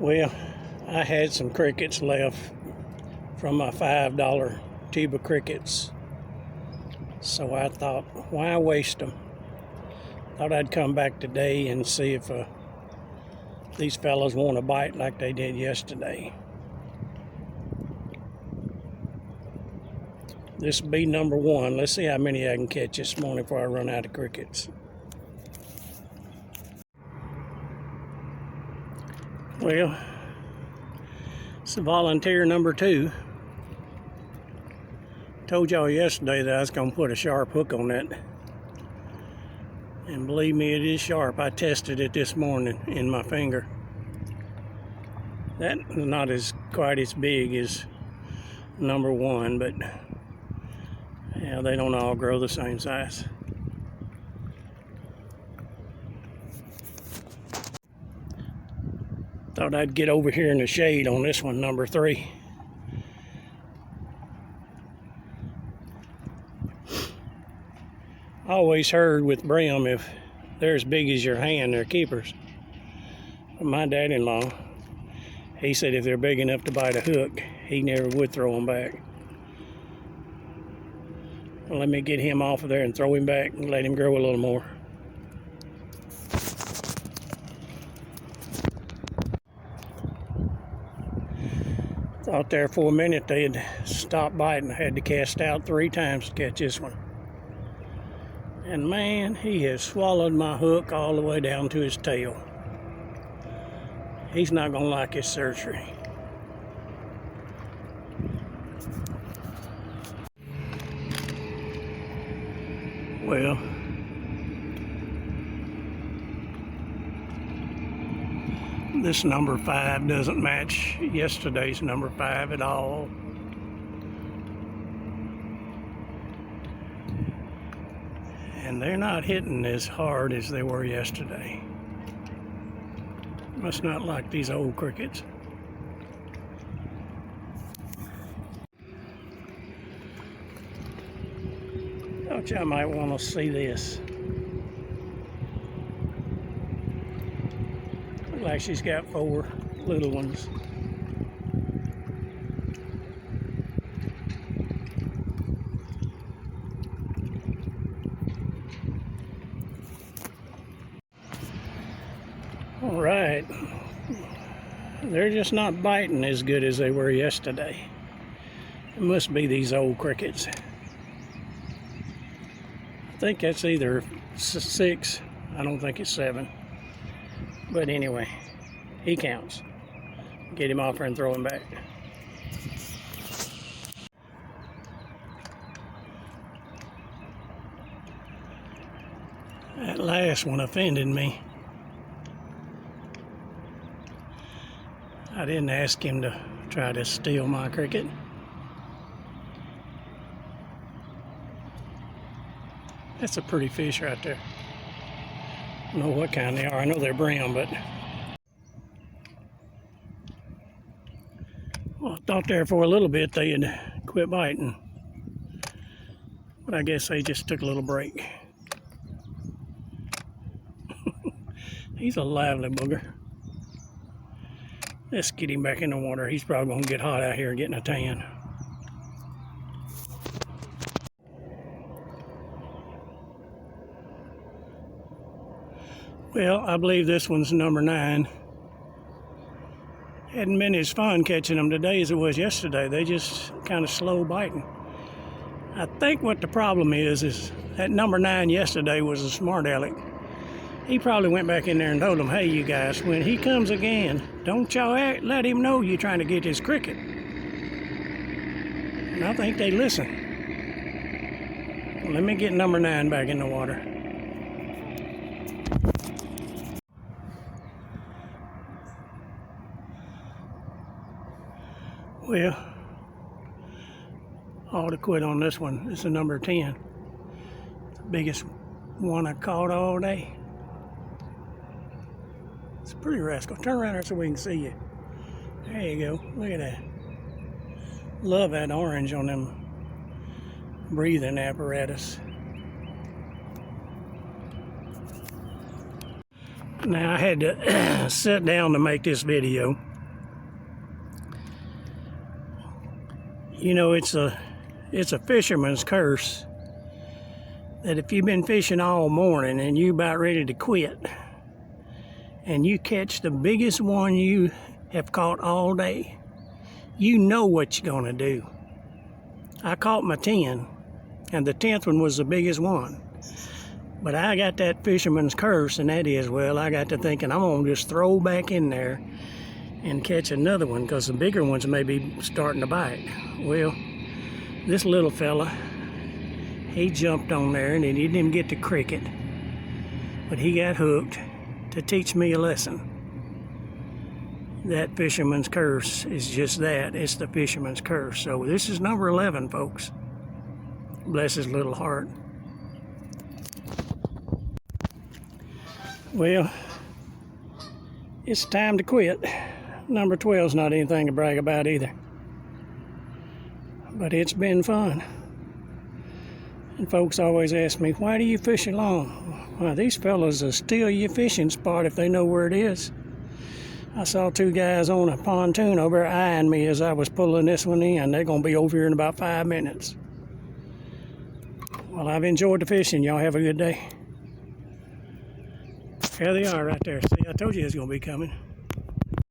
Well, I had some crickets left from my $5 tube of crickets, so I thought, why waste them? Thought I'd come back today and see if these fellas want to bite like they did yesterday. This will be number one. Let's see how many I can catch this morning before I run out of crickets. Well, it's volunteer number 2. Told y'all yesterday that I was going to put a sharp hook on that. And believe me, it is sharp. I tested it this morning in my finger. That's not quite as big as number 1, but yeah, they don't all grow the same size. Thought I'd get over here in the shade on this one, number 3. I always heard with brim, if they're as big as your hand, they're keepers. But my dad-in-law, he said if they're big enough to bite a hook, he never would throw them back. Well, let me get him off of there and throw him back and let him grow a little more. Thought there for a minute they'd stop biting. I had to cast out 3 times to catch this one. And man, he has swallowed my hook all the way down to his tail. He's not gonna like his surgery. Well, this number 5 doesn't match yesterday's number 5 at all. And they're not hitting as hard as they were yesterday. Must not like these old crickets. Thought y'all might want to see this. Looks like she's got 4 little ones. All right, they're just not biting as good as they were yesterday. It must be these old crickets. I think that's either 6, I don't think it's 7. But anyway, he counts. Get him off her and throw him back. That last one offended me. I didn't ask him to try to steal my cricket. That's a pretty fish right there. I don't know what kind they are. I know they're brim, but well, I thought there for a little bit they had quit biting. But I guess they just took a little break. He's a lively booger. Let's get him back in the water. He's probably going to get hot out here getting a tan. Well, I believe this one's number 9. Hadn't been as fun catching them today as it was yesterday. They just kind of slow biting. I think what the problem is that number 9 yesterday was a smart aleck. He probably went back in there and told them, hey, you guys, when he comes again, don't y'all let him know you're trying to get his cricket. And I think they listen. Let me get number 9 back in the water. Well, I ought to quit on this one. This is a number 10. It's the biggest one I caught all day. It's a pretty rascal. Turn around there so we can see you. There you go. Look at that. Love that orange on them breathing apparatus. Now I had to sit down to make this video. You know, it's a fisherman's curse that if you've been fishing all morning and you about ready to quit and you catch the biggest one you have caught all day, you know what you're gonna do. I caught my 10, and the 10th one was the biggest one. But I got that fisherman's curse, and that is, well, I got to thinking I'm gonna just throw back in there and catch another one, because the bigger ones may be starting to bite. Well, this little fella, he jumped on there and he didn't even get to cricket, but he got hooked to teach me a lesson. That fisherman's curse is just that. It's the fisherman's curse. So this is number 11, folks. Bless his little heart. Well, it's time to quit. Number 12's not anything to brag about either. But it's been fun. And folks always ask me, why do you fish alone? Well, these fellas will steal your fishing spot if they know where it is. I saw two guys on a pontoon over there eyeing me as I was pulling this one in. They're going to be over here in about 5 minutes. Well, I've enjoyed the fishing. Y'all have a good day. There they are right there. See, I told you it was going to be coming.